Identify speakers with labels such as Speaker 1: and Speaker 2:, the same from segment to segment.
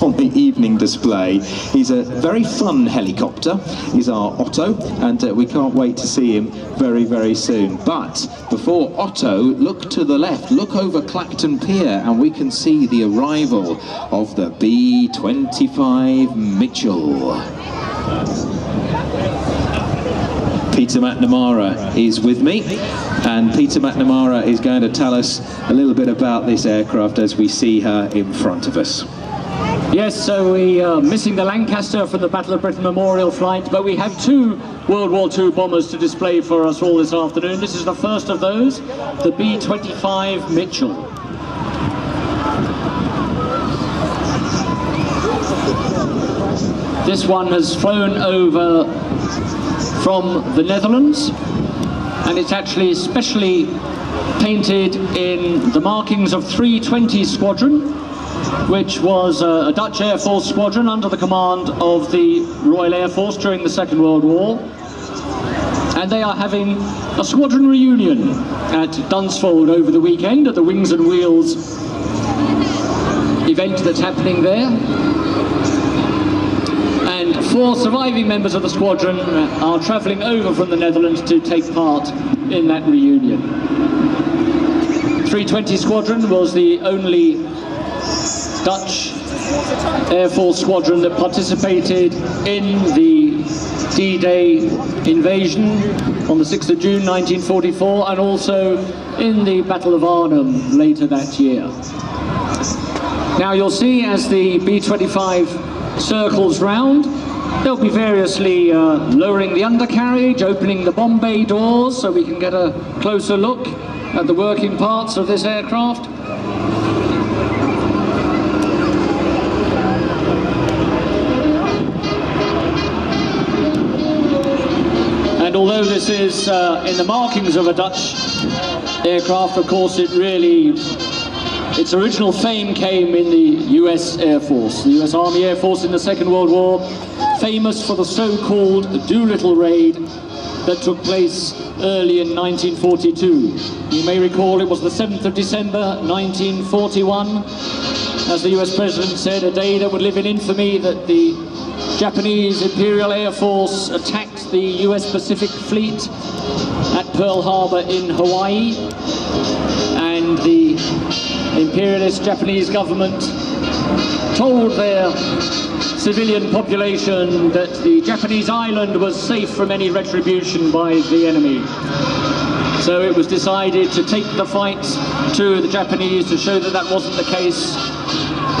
Speaker 1: on the evening display. He's a very fun helicopter. He's our Otto, and we can't wait to see him very, very soon. But before Otto, look to the left, look over Clacton Pier, and we can see the arrival of the B-25 Mitchell. Peter McNamara is with me, and Peter McNamara is going to tell us a little bit about this aircraft as we see her in front of us.
Speaker 2: Yes, so we are missing the Lancaster from the Battle of Britain Memorial flight, but we have two World War II bombers to display for us all this afternoon. This is the first of those, the B-25 Mitchell. This one has flown over from the Netherlands, and it's actually specially painted in the markings of 320 Squadron, which was a Dutch Air Force squadron under the command of the Royal Air Force during the Second World War. And they are having a squadron reunion at Dunsfold over the weekend at the Wings and Wheels event that's happening there. And 4 surviving members of the squadron are travelling over from the Netherlands to take part in that reunion. 320 Squadron was the only Dutch Air Force squadron that participated in the D-Day invasion on the 6th of June 1944, and also in the Battle of Arnhem later that year. Now you'll see as the B-25 circles round, they'll be variously lowering the undercarriage, opening the bomb bay doors so we can get a closer look at the working parts of this aircraft. And although this is in the markings of a Dutch aircraft, of course its original fame came in the US Air Force, the US Army Air Force in the Second World War, famous for the so-called Doolittle raid that took place early in 1942. You may recall it was the 7th of December 1941, as the US President said, a day that would live in infamy, that the Japanese Imperial Air Force attacked the US Pacific Fleet at Pearl Harbor in Hawaii, and the imperialist Japanese government told their civilian population that the Japanese island was safe from any retribution by the enemy. So it was decided to take the fight to the Japanese to show that that wasn't the case.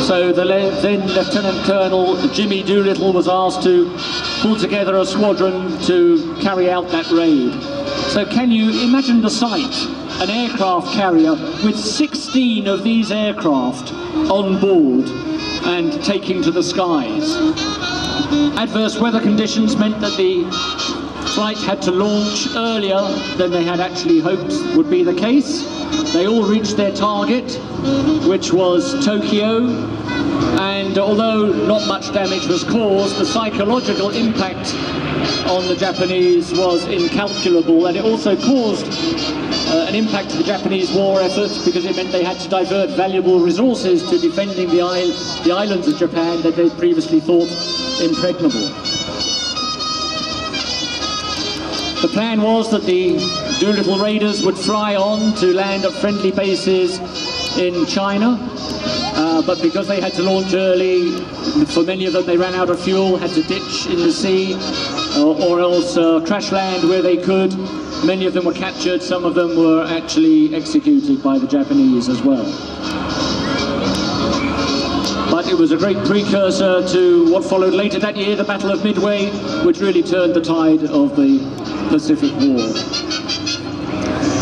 Speaker 2: So the then Lieutenant Colonel Jimmy Doolittle was asked to pull together a squadron to carry out that raid. So can you imagine the sight? An aircraft carrier with 16 of these aircraft on board and taking to the skies. Adverse weather conditions meant that the flight had to launch earlier than they had actually hoped would be the case. They all reached their target, which was Tokyo, and although not much damage was caused, the psychological impact on the Japanese was incalculable, and it also caused an impact to the Japanese war effort, because it meant they had to divert valuable resources to defending the islands of Japan that they'd previously thought impregnable. The plan was that the Doolittle Raiders would fly on to land at friendly bases in China, but because they had to launch early, for many of them they ran out of fuel, had to ditch in the sea, or else crash land where they could. Many of them were captured, some of them were actually executed by the Japanese as well. But it was a great precursor to what followed later that year, the Battle of Midway, which really turned the tide of the Pacific War.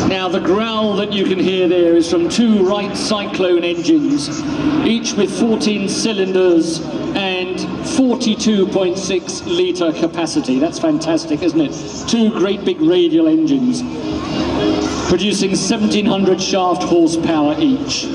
Speaker 2: Now the growl that you can hear there is from 2 Wright Cyclone engines, each with 14 cylinders and 42.6 litre capacity. That's fantastic, isn't it? 2 great big radial engines producing 1,700 shaft horsepower each.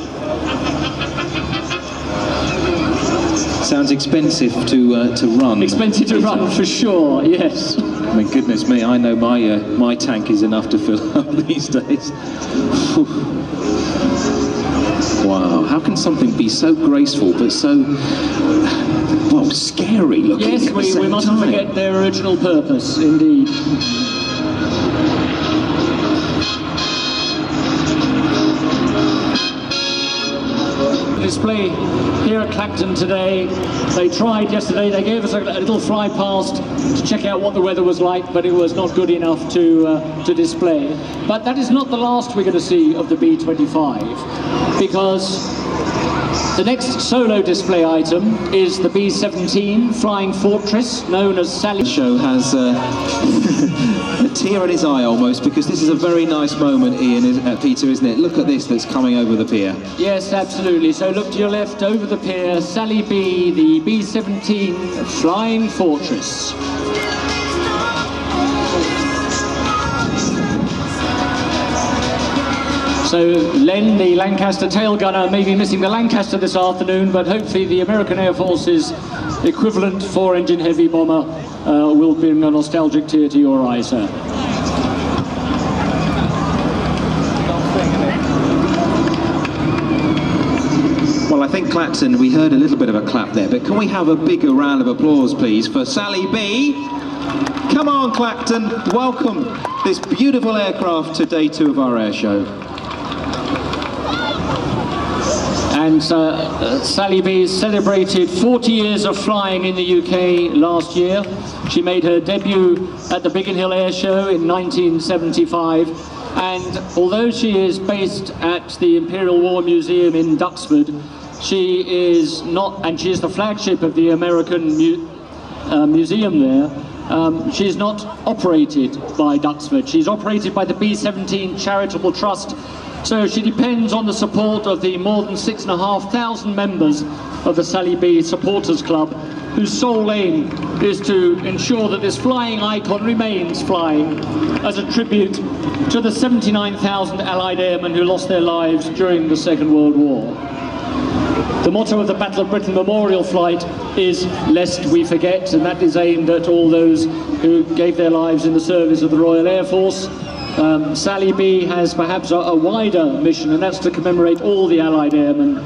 Speaker 1: Sounds expensive to run. Expensive
Speaker 2: to run, for sure, yes.
Speaker 1: I mean, goodness me, I know my tank is enough to fill up these days. Wow, how can something be so graceful but so, well, scary looking?
Speaker 2: Yes, we mustn't forget their original purpose, indeed. Display here at Clacton today. They tried yesterday, they gave us a little fly past to check out what the weather was like, but it was not good enough to display. But that is not the last we're going to see of the B-25, because the next solo display item is the B-17 Flying Fortress, known as Sally.
Speaker 1: The show has a tear in his eye almost, because this is a very nice moment, Ian, Peter, isn't it? Look at this that's coming over the pier.
Speaker 2: Yes, absolutely. So look to your left, over the pier, Sally B, the B-17 Flying Fortress. So Len, the Lancaster tail gunner, may be missing the Lancaster this afternoon, but hopefully the American Air Force's equivalent 4-engine heavy bomber will bring a nostalgic tear to your eye, sir.
Speaker 1: Well, I think Clacton, we heard a little bit of a clap there, but can we have a bigger round of applause, please, for Sally B? Come on, Clacton, welcome this beautiful aircraft to day 2 of our air show.
Speaker 2: And Sally B celebrated 40 years of flying in the UK last year. She made her debut at the Biggin Hill Air Show in 1975. And although she is based at the Imperial War Museum in Duxford, she is not, and she is the flagship of the American museum there. She is not operated by Duxford. She's operated by the B-17 Charitable Trust. So she depends on the support of the more than 6,500 members of the Sally B Supporters Club, whose sole aim is to ensure that this flying icon remains flying as a tribute to the 79,000 Allied airmen who lost their lives during the Second World War. The motto of the Battle of Britain Memorial Flight is "Lest we forget," and that is aimed at all those who gave their lives in the service of the Royal Air Force. Sally B has perhaps a wider mission, and that's to commemorate all the Allied airmen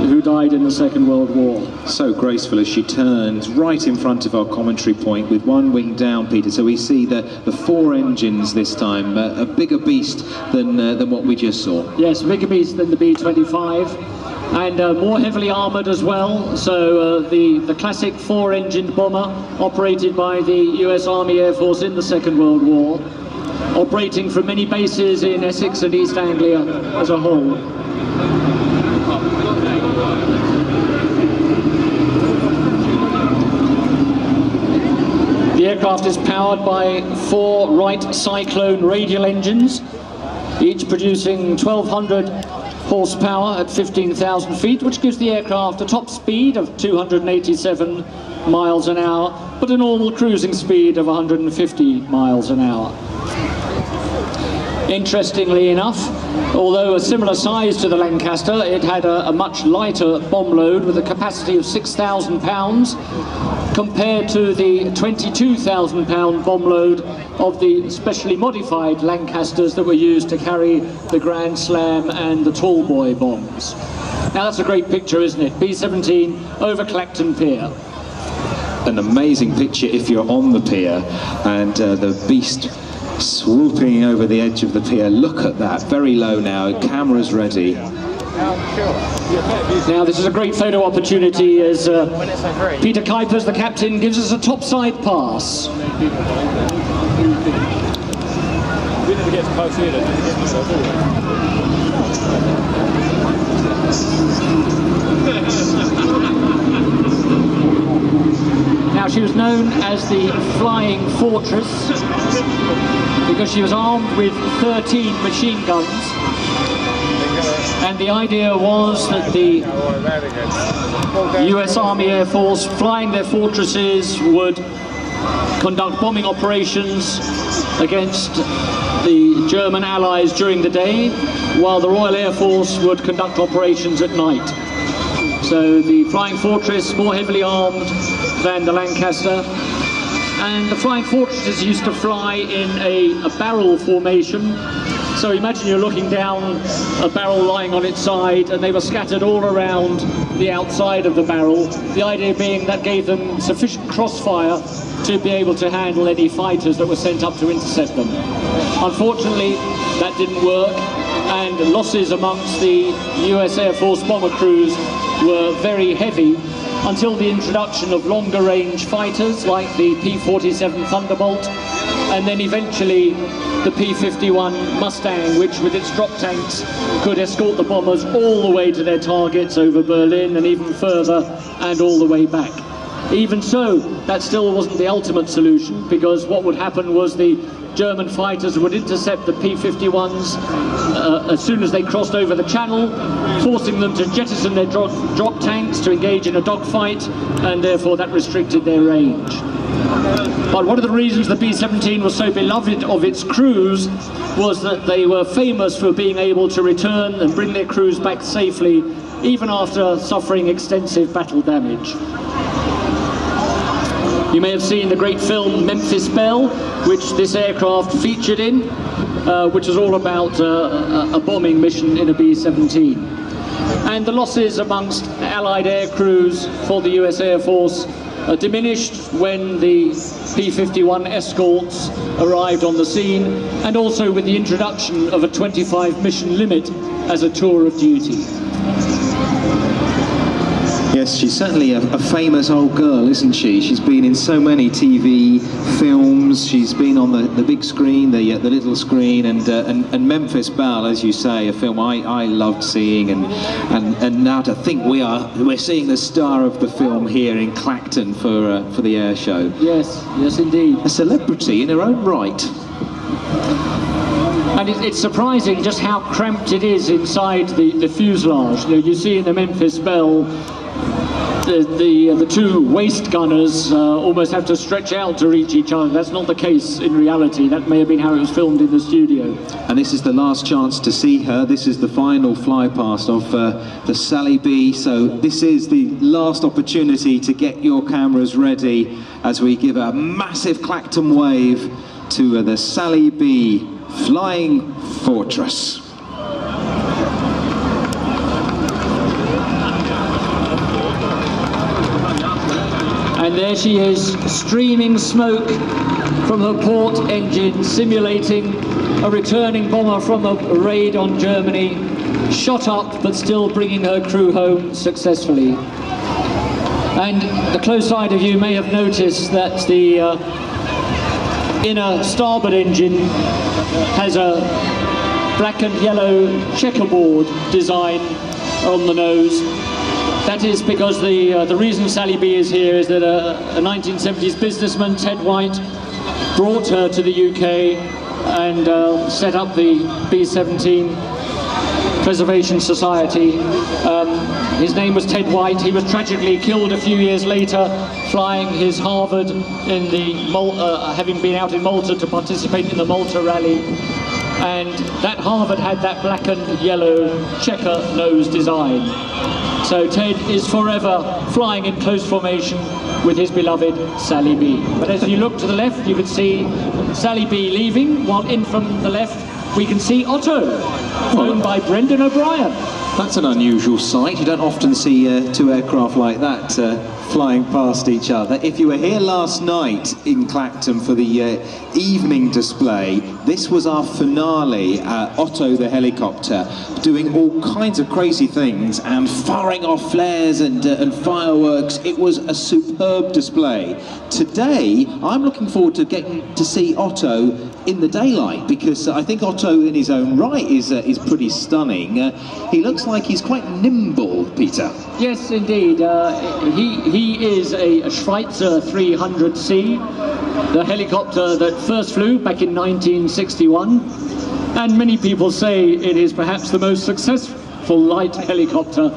Speaker 2: who died in the Second World War.
Speaker 1: So graceful as she turns right in front of our commentary point with one wing down, Peter. So we see the 4 engines this time, a bigger beast than what we just saw.
Speaker 2: Yes, a bigger beast than the B-25, and more heavily armoured as well. So the classic 4-engined bomber operated by the US Army Air Force in the Second World War, operating from many bases in Essex and East Anglia as a whole. The aircraft is powered by 4 Wright Cyclone radial engines, each producing 1,200 horsepower at 15,000 feet, which gives the aircraft a top speed of 287 miles an hour, but a normal cruising speed of 150 miles an hour. Interestingly enough, although a similar size to the Lancaster, it had a much lighter bomb load with a capacity of 6,000 pounds compared to the 22,000 pound bomb load of the specially modified Lancasters that were used to carry the Grand Slam and the Tall Boy bombs. Now that's a great picture, isn't it? B-17 over Clacton Pier.
Speaker 1: An amazing picture if you're on the pier, and the beast swooping over the edge of the pier. Look at that, very low now, camera's ready.
Speaker 2: Now this is a great photo opportunity as Peter Kuipers, the captain, gives us a topside pass.
Speaker 3: We never get close here.
Speaker 2: Now she was known as the Flying Fortress because she was armed with 13 machine guns, and the idea was that the US Army Air Force, flying their fortresses, would conduct bombing operations against the German allies during the day, while the Royal Air Force would conduct operations at night. So the Flying Fortress, more heavily armed than the Lancaster, and the Flying Fortresses used to fly in a barrel formation So imagine you're looking down a barrel lying on its side, and they were scattered all around the outside of the barrel. The idea being that gave them sufficient crossfire to be able to handle any fighters that were sent up to intercept them. Unfortunately, that didn't work, and losses amongst the US Air Force bomber crews were very heavy until the introduction of longer range fighters like the P-47 Thunderbolt, and then eventually the P-51 Mustang, which with its drop tanks could escort the bombers all the way to their targets over Berlin and even further and all the way back. Even so, that still wasn't the ultimate solution, because what would happen was the German fighters would intercept the P-51s as soon as they crossed over the channel, forcing them to jettison their drop tanks to engage in a dogfight, and therefore that restricted their range. But one of the reasons the B-17 was so beloved of its crews was that they were famous for being able to return and bring their crews back safely, even after suffering extensive battle damage. You may have seen the great film Memphis Belle, which this aircraft featured in, which was all about a bombing mission in a B-17. And the losses amongst Allied air crews for the US Air Force diminished when the P-51 escorts arrived on the scene, and also with the introduction of a 25 mission limit as a tour of duty.
Speaker 1: Yes, she's certainly a famous old girl, isn't she? She's been in so many TV films. She's been on the big screen, the little screen, and Memphis Belle, as you say, a film I loved seeing, and now to think we're seeing the star of the film here in Clacton for the air show.
Speaker 2: Yes, yes, indeed.
Speaker 1: A celebrity in her own right.
Speaker 2: And it's surprising just how cramped it is inside the fuselage. You know, you see in the Memphis Belle, the two waist gunners almost have to stretch out to reach each other. That's not the case in reality. That may have been how it was filmed in the studio.
Speaker 1: And this is the last chance to see her. This is the final fly past of the Sally B. So this is the last opportunity to get your cameras ready as we give a massive Clacton wave to the Sally B Flying Fortress.
Speaker 2: And there she is, streaming smoke from her port engine, simulating a returning bomber from a raid on Germany, shot up but still bringing her crew home successfully. And the close side of you may have noticed that the inner starboard engine has a black and yellow checkerboard design on the nose. That is because the reason Sally B is here is that a 1970s businessman, Ted White, brought her to the UK and set up the B-17 Preservation Society. His name was Ted White. He was tragically killed a few years later flying his Harvard in the having been out in Malta to participate in the Malta rally. And that Harvard had that black and yellow checker nose design. So Ted is forever flying in close formation with his beloved Sally B. But as you look to the left, you can see Sally B leaving, while in from the left we can see Otto, flown by Brendan O'Brien.
Speaker 1: That's an unusual sight. You don't often see two aircraft like that flying past each other. If you were here last night in Clacton for the evening display, this was our finale. Otto the helicopter doing all kinds of crazy things and firing off flares and fireworks. It was a superb display. Today, I'm looking forward to getting to see Otto in the daylight, because I think Otto in his own right is pretty stunning. He looks like he's quite nimble, Peter.
Speaker 2: Yes, indeed. He is a Schweitzer 300C, the helicopter that first flew back in 1961, and many people say it is perhaps the most successful light helicopter.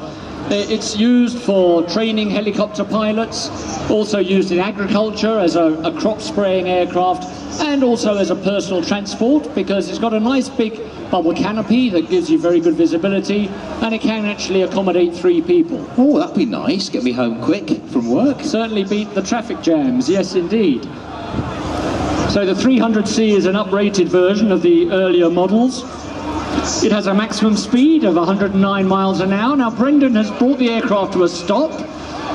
Speaker 2: It's used for training helicopter pilots, also used in agriculture as a crop spraying aircraft, and also as a personal transport, because it's got a nice big bubble canopy that gives you very good visibility, and it can actually accommodate 3 people.
Speaker 1: Oh, that'd be nice. Get me home quick from work.
Speaker 2: Certainly beat the traffic jams, yes indeed. So the 300C is an uprated version of the earlier models. It has a maximum speed of 109 miles an hour. Now Brendan has brought the aircraft to a stop.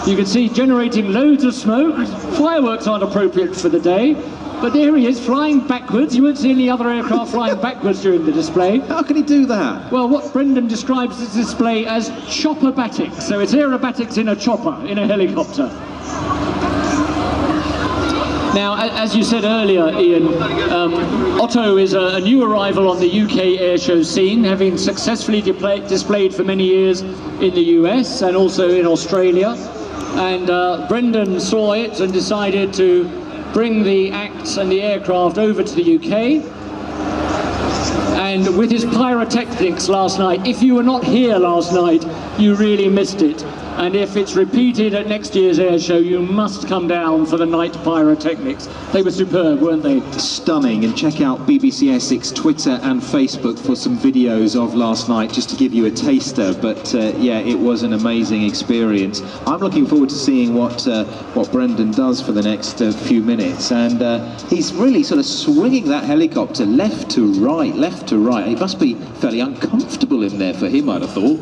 Speaker 2: You can see generating loads of smoke. Fireworks aren't appropriate for the day, but there he is flying backwards. You won't see any other aircraft flying backwards during the display.
Speaker 1: How can he do that?
Speaker 2: Well, what Brendan describes this display as chopperbatics. So it's aerobatics in a chopper, in a helicopter. Now, as you said earlier, Ian, Otto is a new arrival on the UK airshow scene, having successfully displayed for many years in the US and also in Australia. And Brendan saw it and decided to bring the acts and the aircraft over to the UK. And with his pyrotechnics last night, if you were not here last night, you really missed it. And if it's repeated at next year's air show, you must come down for the night pyrotechnics. They were superb, weren't they?
Speaker 1: Stunning. And check out BBC Essex Twitter and Facebook for some videos of last night, just to give you a taster. But yeah, it was an amazing experience. I'm looking forward to seeing what Brendan does for the next few minutes. And he's really sort of swinging that helicopter left to right, left to right. It must be fairly uncomfortable in there for him, I'd have thought.